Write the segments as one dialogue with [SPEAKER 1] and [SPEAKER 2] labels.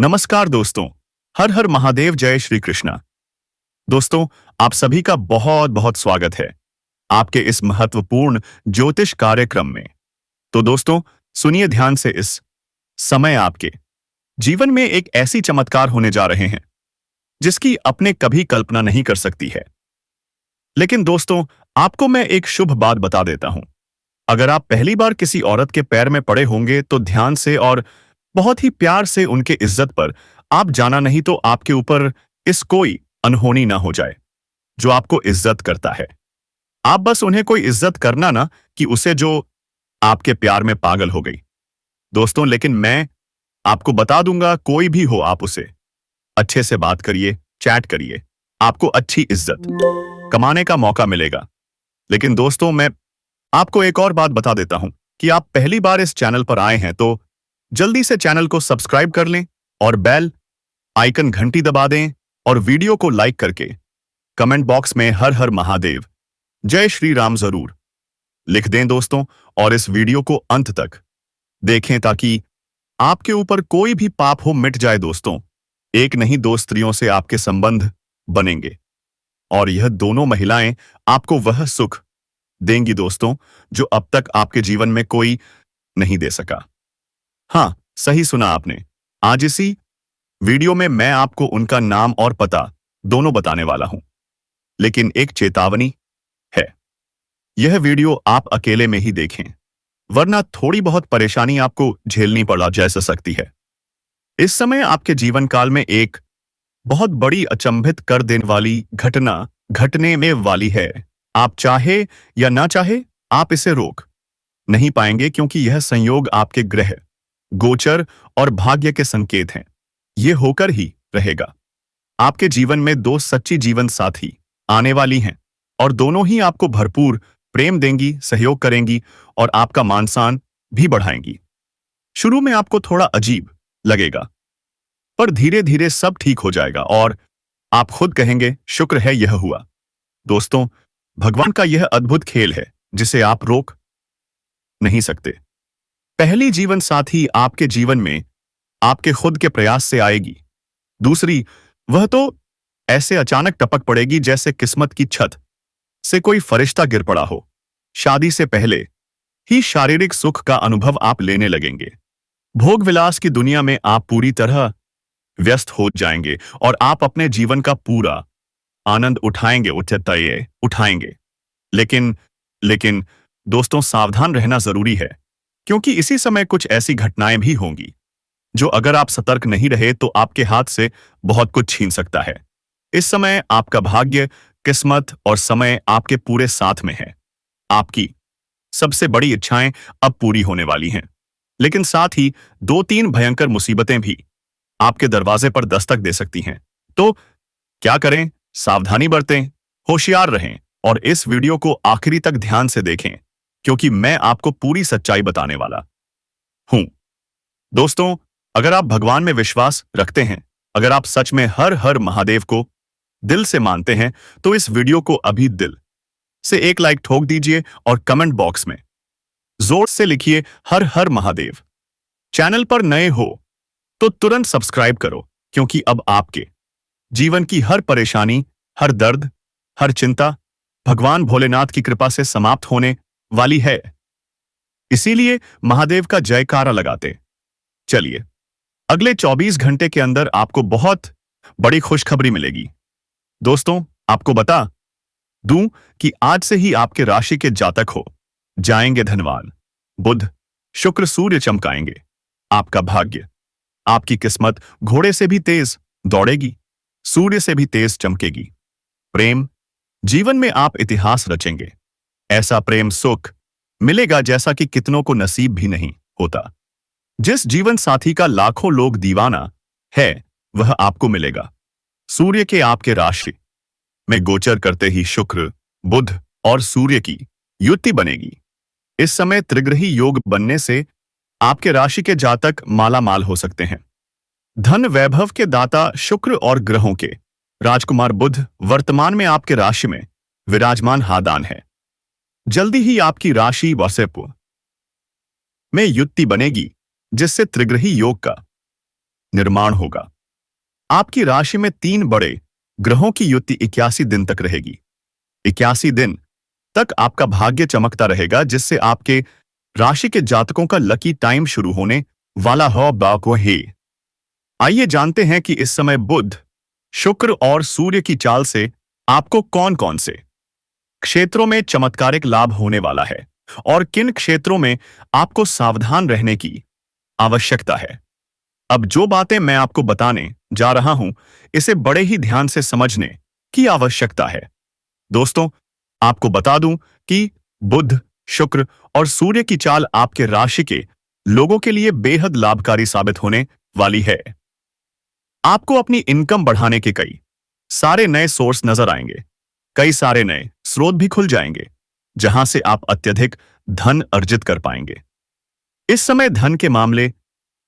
[SPEAKER 1] नमस्कार दोस्तों। हर हर महादेव, जय श्री कृष्णा। दोस्तों, आप सभी का बहुत बहुत स्वागत है आपके इस महत्वपूर्ण ज्योतिष कार्यक्रम में। तो दोस्तों, सुनिए ध्यान से। इस समय आपके जीवन में एक ऐसी चमत्कार होने जा रहे हैं जिसकी आपने कभी कल्पना नहीं कर सकती है। लेकिन दोस्तों, आपको मैं एक शुभ बात बता देता हूं। अगर आप पहली बार किसी औरत के पैर में पड़े होंगे तो ध्यान से और बहुत ही प्यार से उनके इज्जत पर आप जाना, नहीं तो आपके ऊपर इस कोई अनहोनी ना हो जाए जो आपको इज्जत करता है। आप बस उन्हें कोई इज्जत करना ना कि उसे जो आपके प्यार में पागल हो गई। दोस्तों, लेकिन मैं आपको बता दूंगा, कोई भी हो, आप उसे अच्छे से बात करिए, चैट करिए, आपको अच्छी इज्जत कमाने का मौका मिलेगा। लेकिन दोस्तों, मैं आपको एक और बात बता देता हूं कि आप पहली बार इस चैनल पर आए हैं तो जल्दी से चैनल को सब्सक्राइब कर लें और बेल आइकन घंटी दबा दें और वीडियो को लाइक करके कमेंट बॉक्स में हर हर महादेव, जय श्री राम जरूर लिख दें दोस्तों। और इस वीडियो को अंत तक देखें ताकि आपके ऊपर कोई भी पाप हो मिट जाए। दोस्तों, एक नहीं दो स्त्रियों से आपके संबंध बनेंगे और यह दोनों महिलाएं आपको वह सुख देंगी दोस्तों जो अब तक आपके जीवन में कोई नहीं दे सका। हाँ, सही सुना आपने। आज इसी वीडियो में मैं आपको उनका नाम और पता दोनों बताने वाला हूं। लेकिन एक चेतावनी है, यह वीडियो आप अकेले में ही देखें, वरना थोड़ी बहुत परेशानी आपको झेलनी पड़ा जा सकती है। इस समय आपके जीवन काल में एक बहुत बड़ी अचंभित कर देने वाली घटना घटने में वाली है। आप चाहे या ना चाहे, आप इसे रोक नहीं पाएंगे, क्योंकि यह संयोग आपके ग्रह गोचर और भाग्य के संकेत हैं। यह होकर ही रहेगा। आपके जीवन में दो सच्ची जीवन साथी आने वाली हैं और दोनों ही आपको भरपूर प्रेम देंगी, सहयोग करेंगी और आपका मान सम्मान भी बढ़ाएंगी। शुरू में आपको थोड़ा अजीब लगेगा, पर धीरे धीरे सब ठीक हो जाएगा और आप खुद कहेंगे, शुक्र है यह हुआ। दोस्तों, भगवान का यह अद्भुत खेल है जिसे आप रोक नहीं सकते। पहली जीवन साथी आपके जीवन में आपके खुद के प्रयास से आएगी। दूसरी, वह तो ऐसे अचानक टपक पड़ेगी जैसे किस्मत की छत से कोई फरिश्ता गिर पड़ा हो। शादी से पहले ही शारीरिक सुख का अनुभव आप लेने लगेंगे। भोग विलास की दुनिया में आप पूरी तरह व्यस्त हो जाएंगे और आप अपने जीवन का पूरा आनंद उठाएंगे। लेकिन दोस्तों, सावधान रहना जरूरी है, क्योंकि इसी समय कुछ ऐसी घटनाएं भी होंगी जो अगर आप सतर्क नहीं रहे तो आपके हाथ से बहुत कुछ छीन सकता है। इस समय आपका भाग्य, किस्मत और समय आपके पूरे साथ में है। आपकी सबसे बड़ी इच्छाएं अब पूरी होने वाली हैं, लेकिन साथ ही दो तीन भयंकर मुसीबतें भी आपके दरवाजे पर दस्तक दे सकती हैं। तो क्या करें? सावधानी बरतें, होशियार रहें और इस वीडियो को आखिरी तक ध्यान से देखें, क्योंकि मैं आपको पूरी सच्चाई बताने वाला हूं। दोस्तों, अगर आप भगवान में विश्वास रखते हैं, अगर आप सच में हर हर महादेव को दिल से मानते हैं, तो इस वीडियो को अभी दिल से एक लाइक ठोक दीजिए और कमेंट बॉक्स में जोर से लिखिए हर हर महादेव। चैनल पर नए हो तो तुरंत सब्सक्राइब करो, क्योंकि अब आपके जीवन की हर परेशानी, हर दर्द, हर चिंता भगवान भोलेनाथ की कृपा से समाप्त होने वाली है। इसीलिए महादेव का जयकारा लगाते चलिए। अगले 24 घंटे के अंदर आपको बहुत बड़ी खुशखबरी मिलेगी। दोस्तों, आपको बता दूं कि आज से ही आपके राशि के जातक हो जाएंगे धनवान। बुध, शुक्र, सूर्य चमकाएंगे। आपका भाग्य, आपकी किस्मत घोड़े से भी तेज दौड़ेगी, सूर्य से भी तेज चमकेगी। प्रेम, जीवन में आप इतिहास रचेंगे। ऐसा प्रेम सुख मिलेगा जैसा कि कितनों को नसीब भी नहीं होता। जिस जीवन साथी का लाखों लोग दीवाना है, वह आपको मिलेगा। सूर्य के आपके राशि में गोचर करते ही शुक्र, बुध और सूर्य की युति बनेगी। इस समय त्रिग्रही योग बनने से आपके राशि के जातक माला माल हो सकते हैं। धन वैभव के दाता शुक्र और ग्रहों के राजकुमार बुध वर्तमान में आपके राशि में विराजमान हादान है। जल्दी ही आपकी राशि वसैप में युति बनेगी, जिससे त्रिग्रही योग का निर्माण होगा। आपकी राशि में 3 बड़े ग्रहों की युति 81 दिन तक रहेगी। 81 दिन तक आपका भाग्य चमकता रहेगा, जिससे आपके राशि के जातकों का लकी टाइम शुरू होने वाला हो बाको है। आइए जानते हैं कि इस समय बुध, शुक्र और सूर्य की चाल से आपको कौन कौन से क्षेत्रों में चमत्कारिक लाभ होने वाला है और किन क्षेत्रों में आपको सावधान रहने की आवश्यकता है। अब जो बातें मैं आपको बताने जा रहा हूं, इसे बड़े ही ध्यान से समझने की आवश्यकता है। दोस्तों, आपको बता दूं कि बुध, शुक्र और सूर्य की चाल आपके राशि के लोगों के लिए बेहद लाभकारी साबित होने वाली है। आपको अपनी इनकम बढ़ाने के कई सारे नए सोर्स नजर आएंगे। कई सारे नए स्रोत भी खुल जाएंगे, जहां से आप अत्यधिक धन अर्जित कर पाएंगे। इस समय धन के मामले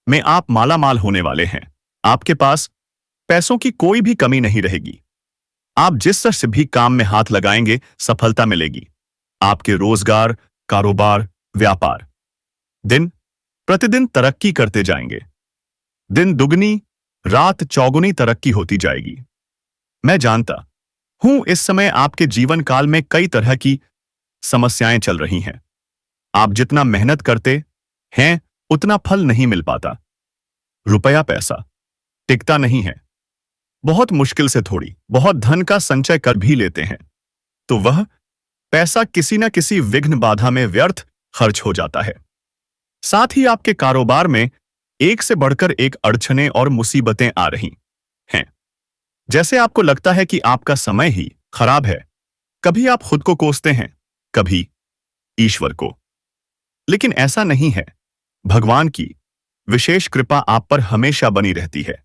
[SPEAKER 1] में आप मालामाल होने वाले हैं। आपके पास पैसों की कोई भी कमी नहीं रहेगी। आप जिस तरह से भी काम में हाथ लगाएंगे, सफलता मिलेगी। आपके रोजगार, कारोबार, व्यापार दिन प्रतिदिन तरक्की करते जाएंगे। दिन दुगनी, रात चौगुनी तरक्की होती जाएगी। मैं जानता हूं इस समय आपके जीवन काल में कई तरह की समस्याएं चल रही हैं। आप जितना मेहनत करते हैं, उतना फल नहीं मिल पाता। रुपया पैसा टिकता नहीं है। बहुत मुश्किल से थोड़ी बहुत धन का संचय कर भी लेते हैं, तो वह पैसा किसी न किसी विघ्न बाधा में व्यर्थ खर्च हो जाता है। साथ ही आपके कारोबार में एक से बढ़कर एक अड़चनें और मुसीबतें आ रही हैं। जैसे आपको लगता है कि आपका समय ही खराब है। कभी आप खुद को कोसते हैं, कभी ईश्वर को। लेकिन ऐसा नहीं है। भगवान की विशेष कृपा आप पर हमेशा बनी रहती है।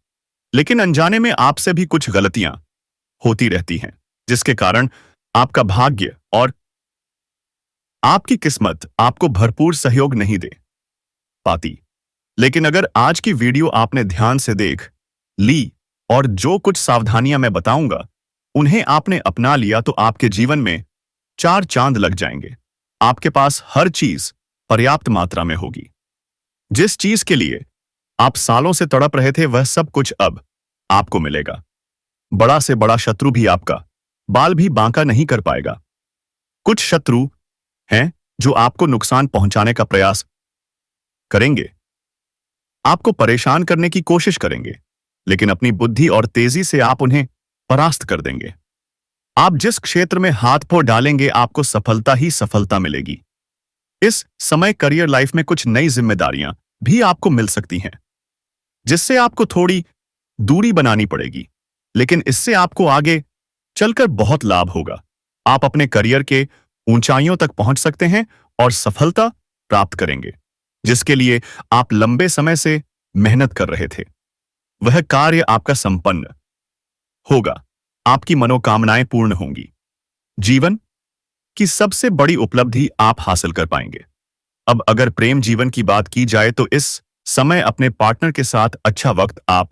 [SPEAKER 1] लेकिन अनजाने में आपसे भी कुछ गलतियां होती रहती हैं, जिसके कारण आपका भाग्य और आपकी किस्मत आपको भरपूर सहयोग नहीं दे पाती। लेकिन अगर आज की वीडियो आपने ध्यान से देख ली और जो कुछ सावधानियां मैं बताऊंगा उन्हें आपने अपना लिया, तो आपके जीवन में 4 चांद लग जाएंगे। आपके पास हर चीज पर्याप्त मात्रा में होगी। जिस चीज के लिए आप सालों से तड़प रहे थे, वह सब कुछ अब आपको मिलेगा। बड़ा से बड़ा शत्रु भी आपका बाल भी बांका नहीं कर पाएगा। कुछ शत्रु हैं जो आपको नुकसान पहुंचाने का प्रयास करेंगे, आपको परेशान करने की कोशिश करेंगे, लेकिन अपनी बुद्धि और तेजी से आप उन्हें परास्त कर देंगे। आप जिस क्षेत्र में हाथ पांव डालेंगे, आपको सफलता ही सफलता मिलेगी। इस समय करियर लाइफ में कुछ नई जिम्मेदारियां भी आपको मिल सकती हैं, जिससे आपको थोड़ी दूरी बनानी पड़ेगी, लेकिन इससे आपको आगे चलकर बहुत लाभ होगा। आप अपने करियर के ऊंचाइयों तक पहुंच सकते हैं और सफलता प्राप्त करेंगे, जिसके लिए आप लंबे समय से मेहनत कर रहे थे। वह कार्य आपका संपन्न होगा। आपकी मनोकामनाएं पूर्ण होंगी। जीवन की सबसे बड़ी उपलब्धि आप हासिल कर पाएंगे। अब अगर प्रेम जीवन की बात की जाए, तो इस समय अपने पार्टनर के साथ अच्छा वक्त आप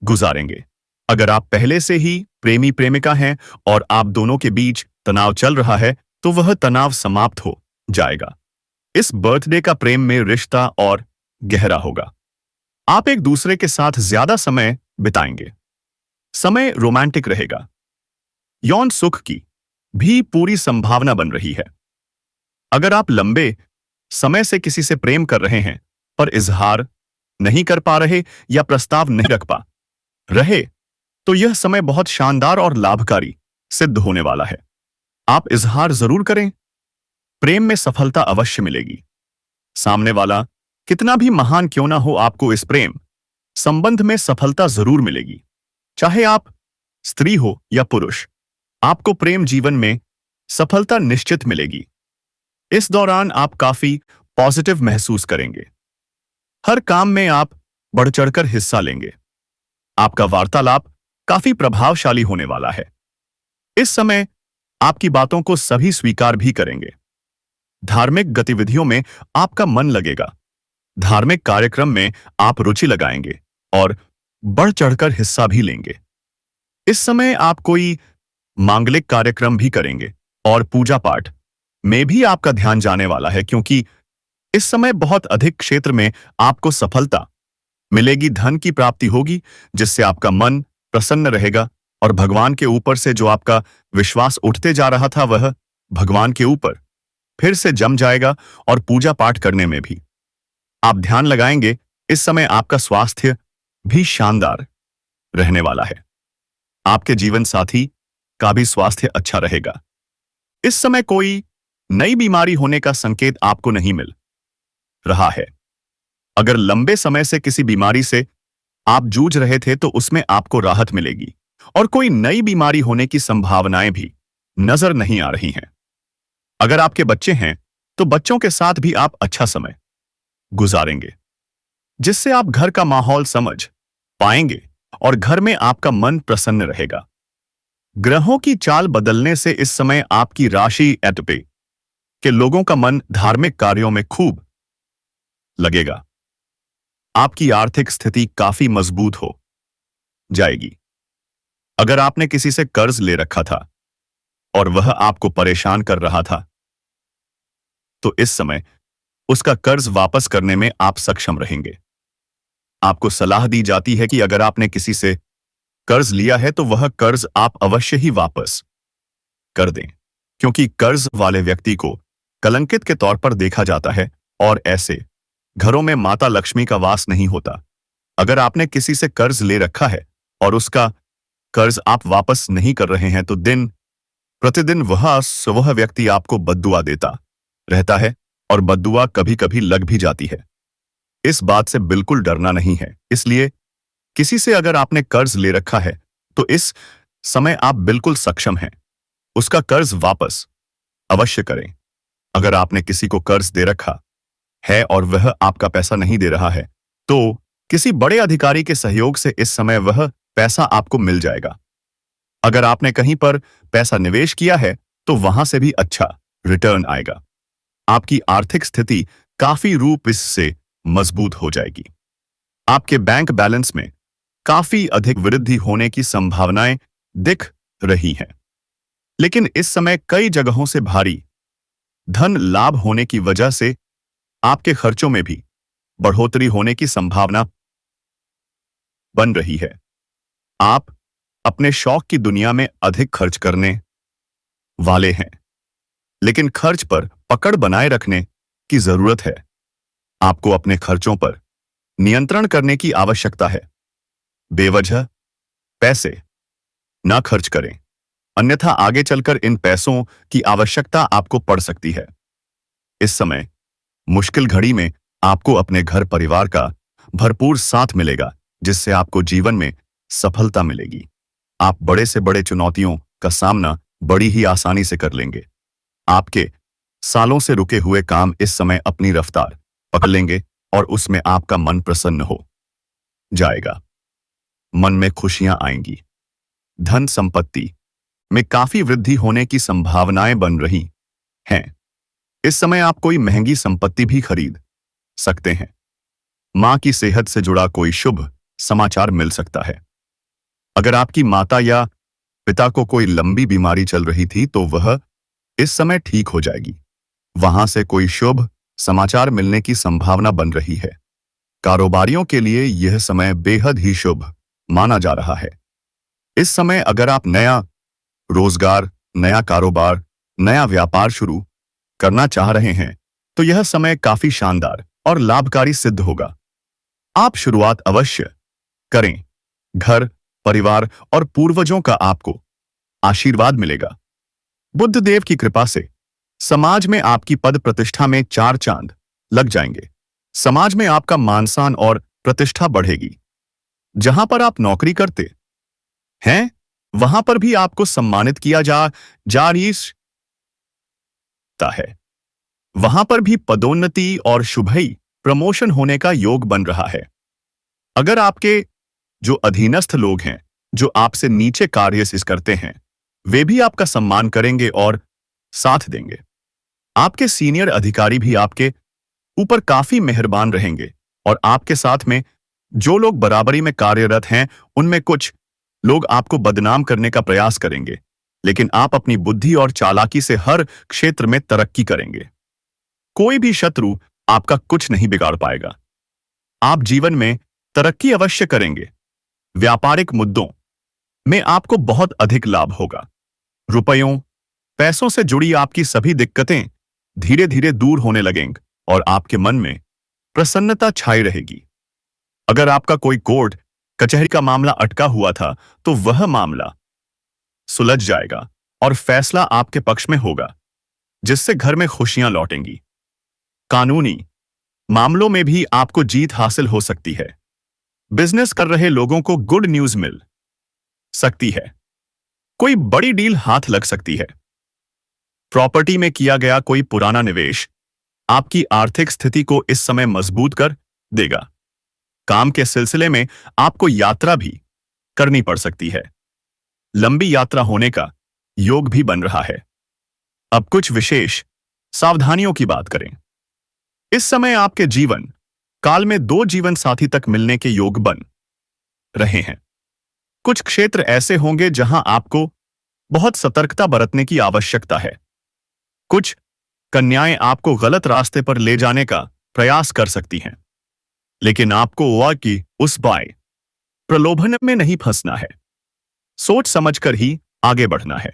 [SPEAKER 1] गुजारेंगे। अगर आप पहले से ही प्रेमी प्रेमिका हैं और आप दोनों के बीच तनाव चल रहा है, तो वह तनाव समाप्त हो जाएगा। इस बर्थडे का प्रेम में रिश्ता और गहरा होगा। आप एक दूसरे के साथ ज्यादा समय बिताएंगे। समय रोमांटिक रहेगा। यौन सुख की भी पूरी संभावना बन रही है। अगर आप लंबे समय से किसी से प्रेम कर रहे हैं पर इजहार नहीं कर पा रहे या प्रस्ताव नहीं रख पा रहे, तो यह समय बहुत शानदार और लाभकारी सिद्ध होने वाला है। आप इजहार जरूर करें। प्रेम में सफलता अवश्य मिलेगी। सामने वाला कितना भी महान क्यों ना हो, आपको इस प्रेम संबंध में सफलता जरूर मिलेगी। चाहे आप स्त्री हो या पुरुष, आपको प्रेम जीवन में सफलता निश्चित मिलेगी। इस दौरान आप काफी पॉजिटिव महसूस करेंगे। हर काम में आप बढ़ चढ़कर हिस्सा लेंगे। आपका वार्तालाप काफी प्रभावशाली होने वाला है। इस समय आपकी बातों को सभी स्वीकार भी करेंगे। धार्मिक गतिविधियों में आपका मन लगेगा। धार्मिक कार्यक्रम में आप रुचि लगाएंगे और बढ़ चढ़कर हिस्सा भी लेंगे। इस समय आप कोई मांगलिक कार्यक्रम भी करेंगे और पूजा पाठ में भी आपका ध्यान जाने वाला है, क्योंकि इस समय बहुत अधिक क्षेत्र में आपको सफलता मिलेगी, धन की प्राप्ति होगी, जिससे आपका मन प्रसन्न रहेगा और भगवान के ऊपर से जो आपका विश्वास उठते जा रहा था वह भगवान के ऊपर फिर से जम जाएगा। और पूजा पाठ करने में भी आप ध्यान लगाएंगे। इस समय आपका स्वास्थ्य भी शानदार रहने वाला है। आपके जीवन साथी का भी स्वास्थ्य अच्छा रहेगा। इस समय कोई नई बीमारी होने का संकेत आपको नहीं मिल रहा है। अगर लंबे समय से किसी बीमारी से आप जूझ रहे थे तो उसमें आपको राहत मिलेगी और कोई नई बीमारी होने की संभावनाएं भी नजर नहीं आ रही हैं। अगर आपके बच्चे हैं तो बच्चों के साथ भी आप अच्छा समय गुजारेंगे, जिससे आप घर का माहौल समझ पाएंगे और घर में आपका मन प्रसन्न रहेगा। ग्रहों की चाल बदलने से इस समय आपकी राशि एटपे के लोगों का मन धार्मिक कार्यों में खूब लगेगा। आपकी आर्थिक स्थिति काफी मजबूत हो जाएगी। अगर आपने किसी से कर्ज ले रखा था और वह आपको परेशान कर रहा था, तो इस समय उसका कर्ज वापस करने में आप सक्षम रहेंगे। आपको सलाह दी जाती है कि अगर आपने किसी से कर्ज लिया है तो वह कर्ज आप अवश्य ही वापस कर दें, क्योंकि कर्ज वाले व्यक्ति को कलंकित के तौर पर देखा जाता है और ऐसे घरों में माता लक्ष्मी का वास नहीं होता। अगर आपने किसी से कर्ज ले रखा है और उसका कर्ज आप वापस नहीं कर रहे हैं तो दिन प्रतिदिन वह व्यक्ति आपको बद्दुआ देता रहता है और बद्दुआ कभी कभी लग भी जाती है। इस बात से बिल्कुल डरना नहीं है। इसलिए किसी से अगर आपने कर्ज ले रखा है तो इस समय आप बिल्कुल सक्षम हैं, उसका कर्ज वापस अवश्य करें। अगर आपने किसी को कर्ज दे रखा है और वह आपका पैसा नहीं दे रहा है तो किसी बड़े अधिकारी के सहयोग से इस समय वह पैसा आपको मिल जाएगा। अगर आपने कहीं पर पैसा निवेश किया है तो वहां से भी अच्छा रिटर्न आएगा। आपकी आर्थिक स्थिति काफी रूप से मजबूत हो जाएगी। आपके बैंक बैलेंस में काफी अधिक वृद्धि होने की संभावनाएं दिख रही हैं। लेकिन इस समय कई जगहों से भारी धन लाभ होने की वजह से आपके खर्चों में भी बढ़ोतरी होने की संभावना बन रही है। आप अपने शौक की दुनिया में अधिक खर्च करने वाले हैं, लेकिन खर्च पर पकड़ बनाए रखने की जरूरत है। आपको अपने खर्चों पर नियंत्रण करने की आवश्यकता है। बेवजह पैसे ना खर्च करें, अन्यथा आगे चलकर इन पैसों की आवश्यकता आपको पड़ सकती है। इस समय मुश्किल घड़ी में आपको अपने घर परिवार का भरपूर साथ मिलेगा, जिससे आपको जीवन में सफलता मिलेगी। आप बड़े से बड़े चुनौतियों का सामना बड़ी ही आसानी से कर लेंगे। आपके सालों से रुके हुए काम इस समय अपनी रफ्तार पकड़ लेंगे और उसमें आपका मन प्रसन्न हो जाएगा। मन में खुशियां आएंगी। धन संपत्ति में काफी वृद्धि होने की संभावनाएं बन रही हैं। इस समय आप कोई महंगी संपत्ति भी खरीद सकते हैं। मां की सेहत से जुड़ा कोई शुभ समाचार मिल सकता है। अगर आपकी माता या पिता को कोई लंबी बीमारी चल रही थी तो वह इस समय ठीक हो जाएगी। वहां से कोई शुभ समाचार मिलने की संभावना बन रही है। कारोबारियों के लिए यह समय बेहद ही शुभ माना जा रहा है। इस समय अगर आप नया रोजगार, नया कारोबार, नया व्यापार शुरू करना चाह रहे हैं तो यह समय काफी शानदार और लाभकारी सिद्ध होगा। आप शुरुआत अवश्य करें। घर परिवार और पूर्वजों का आपको आशीर्वाद मिलेगा। बुद्ध देव की कृपा से समाज में आपकी पद प्रतिष्ठा में 4 चांद लग जाएंगे। समाज में आपका मान-सम्मान और प्रतिष्ठा बढ़ेगी। जहां पर आप नौकरी करते हैं वहां पर भी आपको सम्मानित किया जा रहा है। वहां पर भी पदोन्नति और शुभई प्रमोशन होने का योग बन रहा है। अगर आपके जो अधीनस्थ लोग हैं, जो आपसे नीचे कार्य करते हैं, वे भी आपका सम्मान करेंगे और साथ देंगे। आपके सीनियर अधिकारी भी आपके ऊपर काफी मेहरबान रहेंगे और आपके साथ में जो लोग बराबरी में कार्यरत हैं उनमें कुछ लोग आपको बदनाम करने का प्रयास करेंगे, लेकिन आप अपनी बुद्धि और चालाकी से हर क्षेत्र में तरक्की करेंगे। कोई भी शत्रु आपका कुछ नहीं बिगाड़ पाएगा। आप जीवन में तरक्की अवश्य करेंगे। व्यापारिक मुद्दों में आपको बहुत अधिक लाभ होगा। रुपयों, पैसों से जुड़ी आपकी सभी दिक्कतें धीरे धीरे दूर होने लगेंगी और आपके मन में प्रसन्नता छाई रहेगी। अगर आपका कोई कोर्ट कचहरी का मामला अटका हुआ था तो वह मामला सुलझ जाएगा और फैसला आपके पक्ष में होगा, जिससे घर में खुशियां लौटेंगी। कानूनी मामलों में भी आपको जीत हासिल हो सकती है। बिजनेस कर रहे लोगों को गुड न्यूज मिल सकती है। कोई बड़ी डील हाथ लग सकती है। प्रॉपर्टी में किया गया कोई पुराना निवेश आपकी आर्थिक स्थिति को इस समय मजबूत कर देगा। काम के सिलसिले में आपको यात्रा भी करनी पड़ सकती है। लंबी यात्रा होने का योग भी बन रहा है। अब कुछ विशेष सावधानियों की बात करें। इस समय आपके जीवन काल में 2 जीवन साथी तक मिलने के योग बन रहे हैं। कुछ क्षेत्र ऐसे होंगे जहां आपको बहुत सतर्कता बरतने की आवश्यकता है। कुछ कन्याएं आपको गलत रास्ते पर ले जाने का प्रयास कर सकती हैं, लेकिन आपको हुआ कि उस बाय प्रलोभन में नहीं फंसना है। सोच समझकर ही आगे बढ़ना है।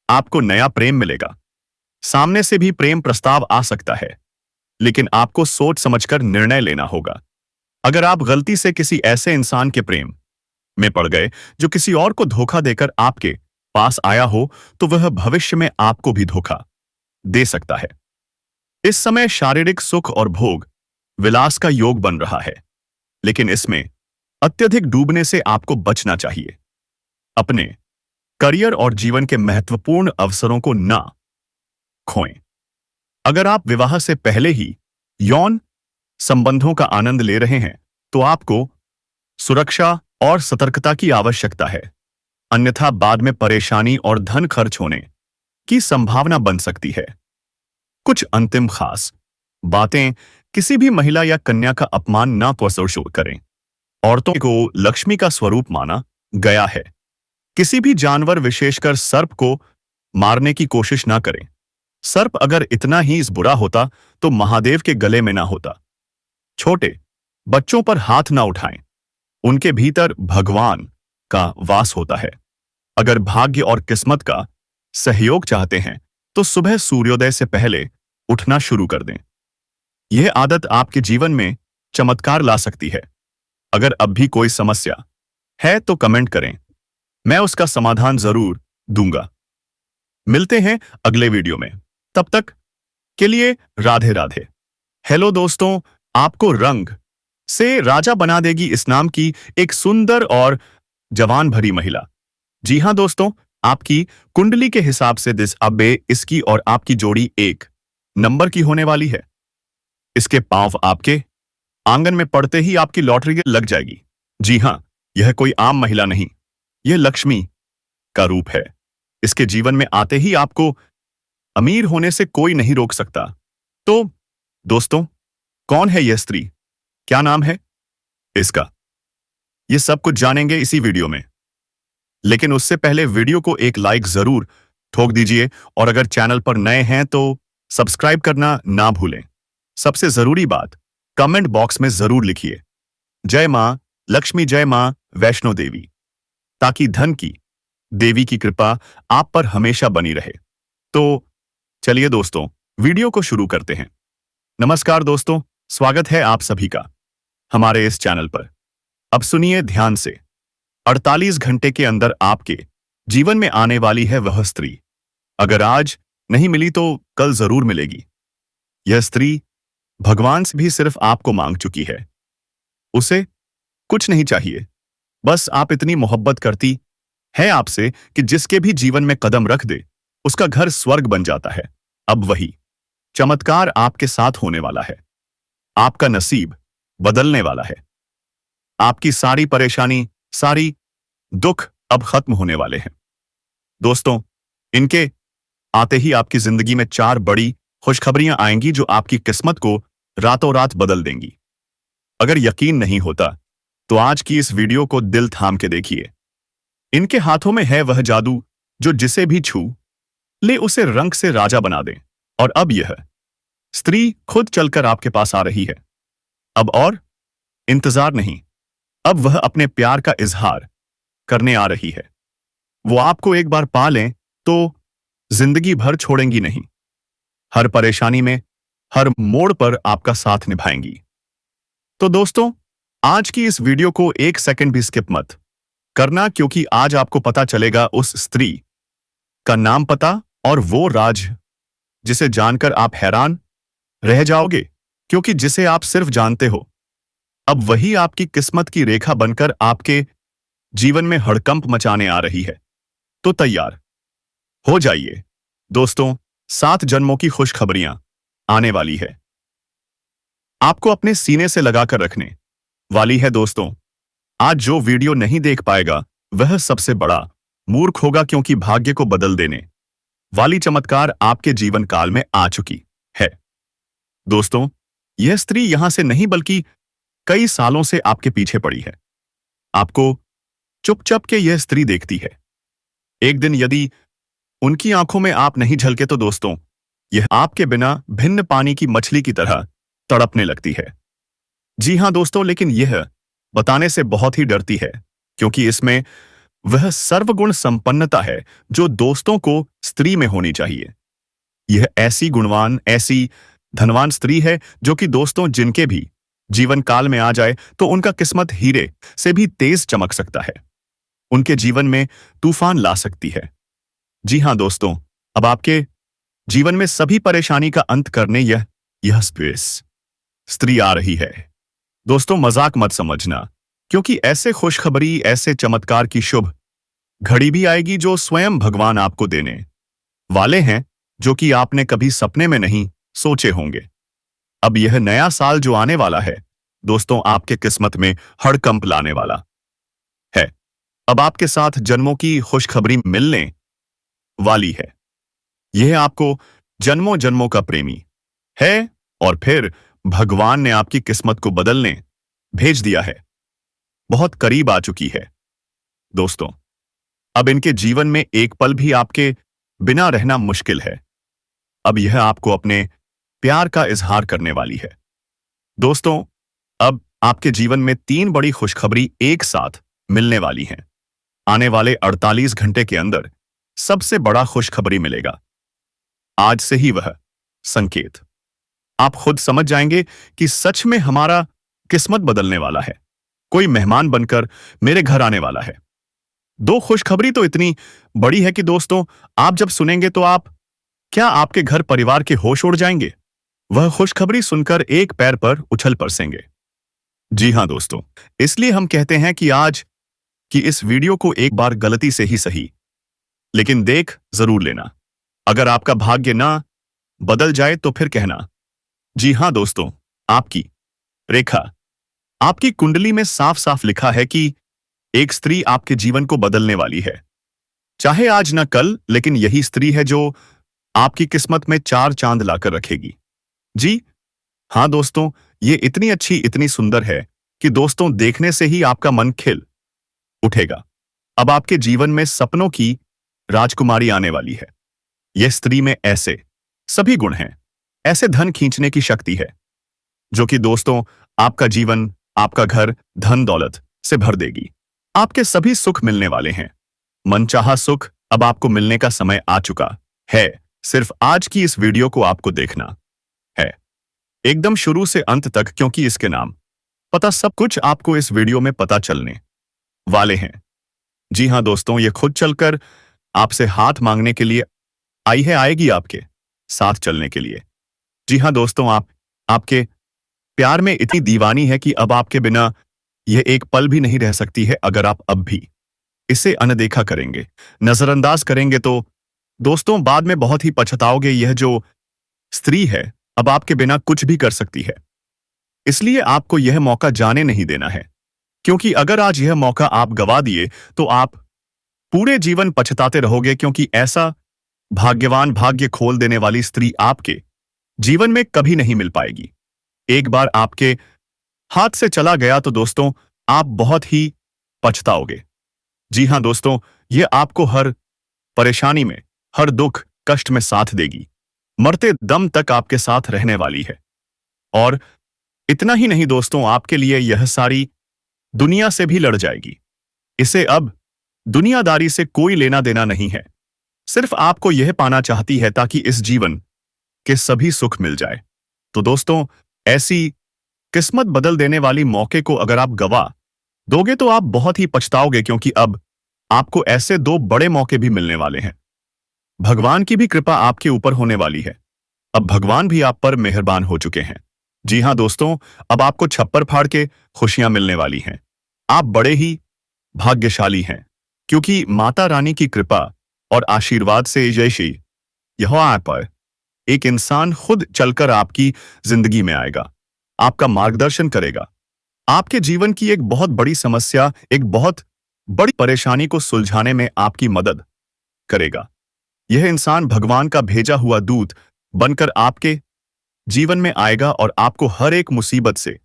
[SPEAKER 1] आपको नया प्रेम मिलेगा। सामने से भी प्रेम प्रस्ताव आ सकता है, लेकिन आपको सोच समझकर निर्णय लेना होगा। अगर आप गलती से किसी ऐसे इंसान के प्रेम में पड़ गए जो किसी और को धोखा देकर आपके पास आया हो, तो वह भविष्य में आपको भी धोखा दे सकता है। इस समय शारीरिक सुख और भोग विलास का योग बन रहा है, लेकिन इसमें अत्यधिक डूबने से आपको बचना चाहिए। अपने करियर और जीवन के महत्वपूर्ण अवसरों को ना खोएं। अगर आप विवाह से पहले ही यौन संबंधों का आनंद ले रहे हैं, तो आपको सुरक्षा और सतर्कता की आवश्यकता है, अन्यथा बाद में परेशानी और धन खर्च होने की संभावना बन सकती है। कुछ अंतिम खास बातें। किसी भी महिला या कन्या का अपमान ना प्रदर्शित करें। औरतों को लक्ष्मी का स्वरूप माना गया है। किसी भी जानवर, विशेषकर सर्प को मारने की कोशिश ना करें। सर्प अगर इतना ही बुरा होता तो महादेव के गले में ना होता। छोटे बच्चों पर हाथ ना उठाएं, उनके भीतर भगवान का वास होता है। अगर भाग्य और किस्मत का सहयोग चाहते हैं तो सुबह सूर्योदय से पहले उठना शुरू कर दें। यह आदत आपके जीवन में चमत्कार ला सकती है। अगर अब भी कोई समस्या है तो कमेंट करें, मैं उसका समाधान जरूर दूंगा। मिलते हैं अगले वीडियो में। तब तक के लिए राधे राधे। हेलो दोस्तों, आपको रंग से राजा बना देगी इस नाम की एक सुंदर और जवान भरी महिला। जी हां दोस्तों, आपकी कुंडली के हिसाब से इसकी और आपकी जोड़ी 1 नंबर की होने वाली है। इसके पांव आपके आंगन में पड़ते ही आपकी लॉटरी लग जाएगी। जी हां, यह कोई आम महिला नहीं, यह लक्ष्मी का रूप है। इसके जीवन में आते ही आपको अमीर होने से कोई नहीं रोक सकता। तो दोस्तों, कौन है यह स्त्री, क्या नाम है इसका, ये सब कुछ जानेंगे इसी वीडियो में। लेकिन उससे पहले वीडियो को एक लाइक जरूर ठोक दीजिए और अगर चैनल पर नए हैं तो सब्सक्राइब करना ना भूलें। सबसे जरूरी बात, कमेंट बॉक्स में जरूर लिखिए जय मां लक्ष्मी, जय मां वैष्णो देवी, ताकि धन की देवी की कृपा आप पर हमेशा बनी रहे। तो चलिए दोस्तों, वीडियो को शुरू करते हैं। नमस्कार दोस्तों, स्वागत है आप सभी का हमारे इस चैनल पर। अब सुनिए ध्यान से। 48 घंटे के अंदर आपके जीवन में आने वाली है वह स्त्री। अगर आज नहीं मिली तो कल जरूर मिलेगी। यह स्त्री भगवान से भी सिर्फ आपको मांग चुकी है। उसे कुछ नहीं चाहिए, बस आप इतनी मोहब्बत करती है आपसे कि जिसके भी जीवन में कदम रख दे उसका घर स्वर्ग बन जाता है। अब वही चमत्कार आपके साथ होने वाला है। आपका नसीब बदलने वाला है। आपकी सारी परेशानी, सारी दुख अब खत्म होने वाले हैं। दोस्तों, इनके आते ही आपकी जिंदगी में 4 बड़ी खुशखबरियां आएंगी जो आपकी किस्मत को रातों रात बदल देंगी। अगर यकीन नहीं होता तो आज की इस वीडियो को दिल थाम के देखिए। इनके हाथों में है वह जादू जो जिसे भी छू ले उसे रंग से राजा बना दे। और अब यह स्त्री खुद चलकर आपके पास आ रही है। अब और इंतजार नहीं, अब वह अपने प्यार का इजहार करने आ रही है। वो आपको एक बार पा लें तो जिंदगी भर छोड़ेंगी नहीं। हर परेशानी में, हर मोड़ पर आपका साथ निभाएंगी। तो दोस्तों, आज की इस वीडियो को एक सेकंड भी स्किप मत करना, क्योंकि आज आपको पता चलेगा उस स्त्री का नाम, पता और वो राज जिसे जानकर आप हैरान रह जाओगे, क्योंकि जिसे आप सिर्फ जानते हो, अब वही आपकी किस्मत की रेखा बनकर आपके जीवन में हड़कंप मचाने आ रही है। तो तैयार हो जाइए दोस्तों, 7 जन्मों की खुशखबरियां आने वाली है, आपको अपने सीने से लगाकर रखने वाली है। दोस्तों, आज जो वीडियो नहीं देख पाएगा वह सबसे बड़ा मूर्ख होगा, क्योंकि भाग्य को बदल देने वाली चमत्कार आपके जीवन काल में आ चुकी है। दोस्तों, यह स्त्री यहां से नहीं बल्कि कई सालों से आपके पीछे पड़ी है। आपको चुपचाप के यह स्त्री देखती है। एक दिन यदि उनकी आंखों में आप नहीं झलके तो दोस्तों, यह आपके बिना भिन्न पानी की मछली की तरह तड़पने लगती है। जी हां दोस्तों, लेकिन यह बताने से बहुत ही डरती है, क्योंकि इसमें वह सर्वगुण संपन्नता है जो दोस्तों को स्त्री में होनी चाहिए। यह ऐसी गुणवान, ऐसी धनवान स्त्री है जो कि दोस्तों, जिनके भी जीवन काल में आ जाए तो उनका किस्मत हीरे से भी तेज चमक सकता है, उनके जीवन में तूफान ला सकती है। जी हां दोस्तों, अब आपके जीवन में सभी परेशानी का अंत करने यह स्त्री आ रही है। दोस्तों, मजाक मत समझना, क्योंकि ऐसे खुशखबरी, ऐसे चमत्कार की शुभ घड़ी भी आएगी जो स्वयं भगवान आपको देने वाले हैं, जो कि आपने कभी सपने में नहीं सोचे होंगे। अब यह नया साल जो आने वाला है दोस्तों, आपके किस्मत में हड़कंप लाने वाला है। अब आपके साथ जन्मों की खुशखबरी मिलने वाली है। यह आपको जन्मों जन्मों का प्रेमी है, और फिर भगवान ने आपकी किस्मत को बदलने भेज दिया है। बहुत करीब आ चुकी है दोस्तों। अब इनके जीवन में एक पल भी आपके बिना रहना मुश्किल है। अब यह आपको अपने प्यार का इजहार करने वाली है। दोस्तों, अब आपके जीवन में 3 बड़ी खुशखबरी एक साथ मिलने वाली हैं। आने वाले 48 घंटे के अंदर सबसे बड़ा खुशखबरी मिलेगा। आज से ही वह संकेत आप खुद समझ जाएंगे कि सच में हमारा किस्मत बदलने वाला है। कोई मेहमान बनकर मेरे घर आने वाला है। 2 खुशखबरी तो इतनी बड़ी है कि दोस्तों, आप जब सुनेंगे तो क्या आपके घर परिवार के होश उड़ जाएंगे। वह खुशखबरी सुनकर एक पैर पर उछल पड़ेंगे। जी हां दोस्तों, इसलिए हम कहते हैं कि आज की इस वीडियो को एक बार गलती से ही सही, लेकिन देख जरूर लेना। अगर आपका भाग्य ना बदल जाए तो फिर कहना। जी हां दोस्तों, आपकी रेखा, आपकी कुंडली में साफ साफ लिखा है कि एक स्त्री आपके जीवन को बदलने वाली है। चाहे आज ना कल, लेकिन यही स्त्री है जो आपकी किस्मत में 4 चांद लाकर रखेगी। जी हां दोस्तों, ये इतनी अच्छी, इतनी सुंदर है कि दोस्तों, देखने से ही आपका मन खिल उठेगा। अब आपके जीवन में सपनों की राजकुमारी आने वाली है। यह स्त्री में ऐसे सभी गुण हैं, ऐसे धन खींचने की शक्ति है, जो कि दोस्तों, आपका जीवन, आपका घर धन दौलत से भर देगी। आपके सभी सुख मिलने वाले हैं। मनचाहा सुख अब आपको मिलने का समय आ चुका है। सिर्फ आज की इस वीडियो को आपको देखना है एकदम शुरू से अंत तक, क्योंकि इसके नाम, पता, सब कुछ आपको इस वीडियो में पता चलने वाले हैं। जी हां दोस्तों, ये खुद चलकर आपसे हाथ मांगने के लिए आई है, आएगी आपके साथ चलने के लिए। जी हां दोस्तों, आपके प्यार में इतनी दीवानी है कि अब आपके बिना यह एक पल भी नहीं रह सकती है। अगर आप अब भी इसे अनदेखा करेंगे, नजरअंदाज करेंगे तो दोस्तों, बाद में बहुत ही पछताओगे। यह जो स्त्री है अब आपके बिना कुछ भी कर सकती है, इसलिए आपको यह मौका जाने नहीं देना है, क्योंकि अगर आज यह मौका आप गवा दिए तो आप पूरे जीवन पछताते रहोगे, क्योंकि ऐसा भाग्यवान, भाग्य खोल देने वाली स्त्री आपके जीवन में कभी नहीं मिल पाएगी। एक बार आपके हाथ से चला गया तो दोस्तों, आप बहुत ही पछताओगे। जी हां दोस्तों, यह आपको हर परेशानी में, हर दुख कष्ट में साथ देगी, मरते दम तक आपके साथ रहने वाली है। और इतना ही नहीं दोस्तों, आपके लिए यह सारी दुनिया से भी लड़ जाएगी। इसे अब दुनियादारी से कोई लेना देना नहीं है। सिर्फ आपको यह पाना चाहती है ताकि इस जीवन के सभी सुख मिल जाए। तो दोस्तों, ऐसी किस्मत बदल देने वाली मौके को अगर आप गवा दोगे तो आप बहुत ही पछताओगे, क्योंकि अब आपको ऐसे दो बड़े मौके भी मिलने वाले हैं। भगवान की भी कृपा आपके ऊपर होने वाली है। अब भगवान भी आप पर मेहरबान हो चुके हैं। जी हां दोस्तों, अब आपको छप्पर फाड़ के खुशियां मिलने वाली हैं। आप बड़े ही भाग्यशाली हैं, क्योंकि माता रानी की कृपा और आशीर्वाद से जैसे यहाँ पर एक इंसान खुद चलकर आपकी जिंदगी में आएगा, आपका मार्गदर्शन करेगा, आपके जीवन की एक बहुत बड़ी समस्या, एक बहुत बड़ी परेशानी को सुलझाने में आपकी मदद करेगा। यह इंसान भगवान का भेजा हुआ दूत बनकर आपके जीवन में आएगा और आपको हर एक मुसीबत से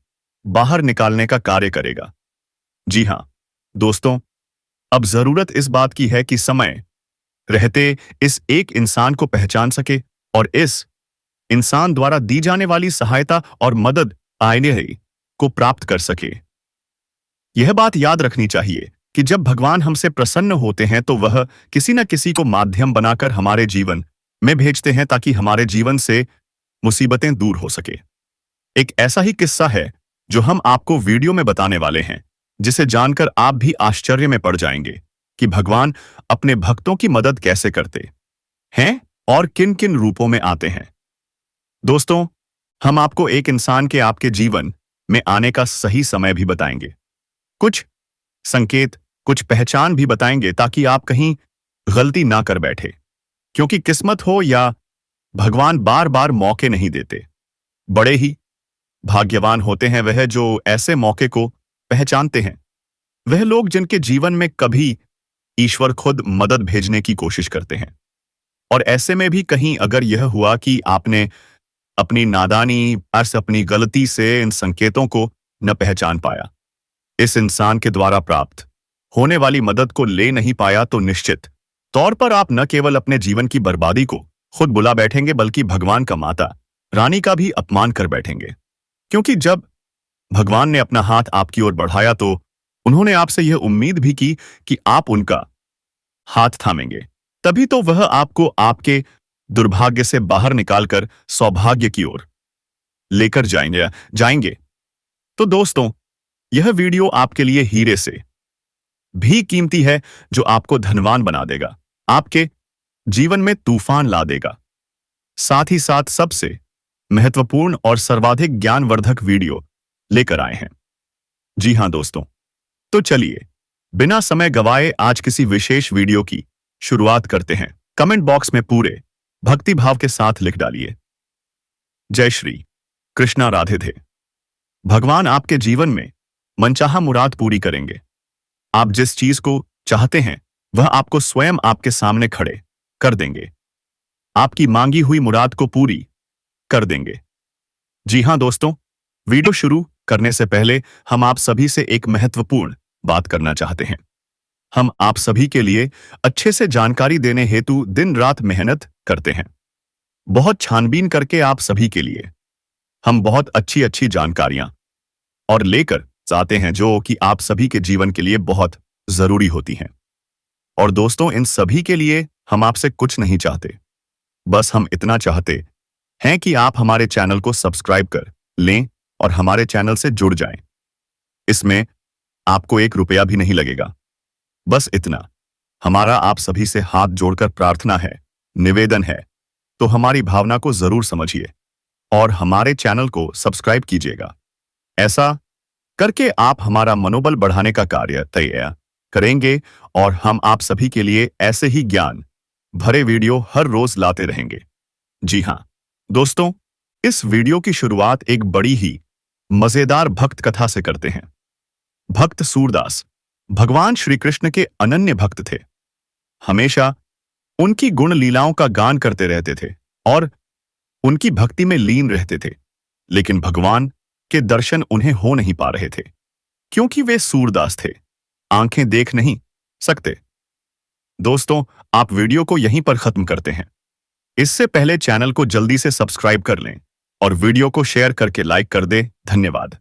[SPEAKER 1] बाहर निकालने का कार्य करेगा। जी हां दोस्तों, अब जरूरत इस बात की है कि समय रहते इस एक इंसान को पहचान सके और इस इंसान द्वारा दी जाने वाली सहायता और मदद आईने को प्राप्त कर सके। यह बात याद रखनी चाहिए कि जब भगवान हमसे प्रसन्न होते हैं तो वह किसी न किसी को माध्यम बनाकर हमारे जीवन में भेजते हैं ताकि हमारे जीवन से मुसीबतें दूर हो सके। एक ऐसा ही किस्सा है जो हम आपको वीडियो में बताने वाले हैं, जिसे जानकर आप भी आश्चर्य में पड़ जाएंगे कि भगवान अपने भक्तों की मदद कैसे करते हैं और किन किन रूपों में आते हैं। दोस्तों, हम आपको एक इंसान के आपके जीवन में आने का सही समय भी बताएंगे, कुछ संकेत, कुछ पहचान भी बताएंगे ताकि आप कहीं गलती ना कर बैठे, क्योंकि किस्मत हो या भगवान बार बार मौके नहीं देते। बड़े ही भाग्यवान होते हैं वह जो ऐसे मौके को पहचानते हैं, वह लोग जिनके जीवन में कभी ईश्वर खुद मदद भेजने की कोशिश करते हैं। और ऐसे में भी कहीं अगर यह हुआ कि आपने अपनी नादानी अपनी गलती से इन संकेतों को न पहचान पाया, इस इंसान के द्वारा प्राप्त होने वाली मदद को ले नहीं पाया, तो निश्चित तौर पर आप न केवल अपने जीवन की बर्बादी को खुद बुला बैठेंगे बल्कि भगवान का माता रानी का भी अपमान कर बैठेंगे। क्योंकि जब भगवान ने अपना हाथ आपकी ओर बढ़ाया तो उन्होंने आपसे यह उम्मीद भी की कि आप उनका हाथ थामेंगे, तभी तो वह आपको आपके दुर्भाग्य से बाहर निकालकर सौभाग्य की ओर लेकर जाएंगे। तो दोस्तों, यह वीडियो आपके लिए हीरे से भी कीमती है, जो आपको धनवान बना देगा, आपके जीवन में तूफान ला देगा। साथ ही साथ सबसे महत्वपूर्ण और सर्वाधिक ज्ञानवर्धक वीडियो लेकर आए हैं। जी हां दोस्तों, तो चलिए बिना समय गवाए आज किसी विशेष वीडियो की शुरुआत करते हैं। कमेंट बॉक्स में पूरे भक्ति भाव के साथ लिख डालिए, जय श्री कृष्णा, राधे थे। भगवान आपके जीवन में मनचाहा मुराद पूरी करेंगे। आप जिस चीज को चाहते हैं वह आपको स्वयं आपके सामने खड़े कर देंगे, आपकी मांगी हुई मुराद को पूरी कर देंगे। जी हां दोस्तों, वीडियो शुरू करने से पहले हम आप सभी से एक महत्वपूर्ण बात करना चाहते हैं। हम आप सभी के लिए अच्छे से जानकारी देने हेतु दिन रात मेहनत करते हैं। बहुत छानबीन करके आप सभी के लिए हम बहुत अच्छी अच्छी जानकारियां और लेकर आते हैं, जो कि आप सभी के जीवन के लिए बहुत जरूरी होती हैं। और दोस्तों, इन सभी के लिए हम आपसे कुछ नहीं चाहते, बस हम इतना चाहते हैं कि आप हमारे चैनल को सब्सक्राइब कर लें और हमारे चैनल से जुड़ जाएं। इसमें आपको 1 रुपया भी नहीं लगेगा, बस इतना। हमारा आप सभी से हाथ जोड़कर प्रार्थना है, निवेदन है, तो हमारी भावना को जरूर समझिए और हमारे चैनल को सब्सक्राइब कीजिएगा। ऐसा करके आप हमारा मनोबल बढ़ाने का कार्य तय करेंगे और हम आप सभी के लिए ऐसे ही ज्ञान भरे वीडियो हर रोज लाते रहेंगे। जी हां दोस्तों, इस वीडियो की शुरुआत एक बड़ी ही मजेदार भक्त कथा से करते हैं। भक्त सूरदास भगवान श्री कृष्ण के अनन्य भक्त थे। हमेशा उनकी गुण लीलाओं का गान करते रहते थे और उनकी भक्ति में लीन रहते थे, लेकिन भगवान के दर्शन उन्हें हो नहीं पा रहे थे, क्योंकि वे सूरदास थे, आंखें देख नहीं सकते। दोस्तों, आप वीडियो को यहीं पर खत्म करते हैं। इससे पहले चैनल को जल्दी से सब्सक्राइब कर लें और वीडियो को शेयर करके लाइक कर दें। धन्यवाद।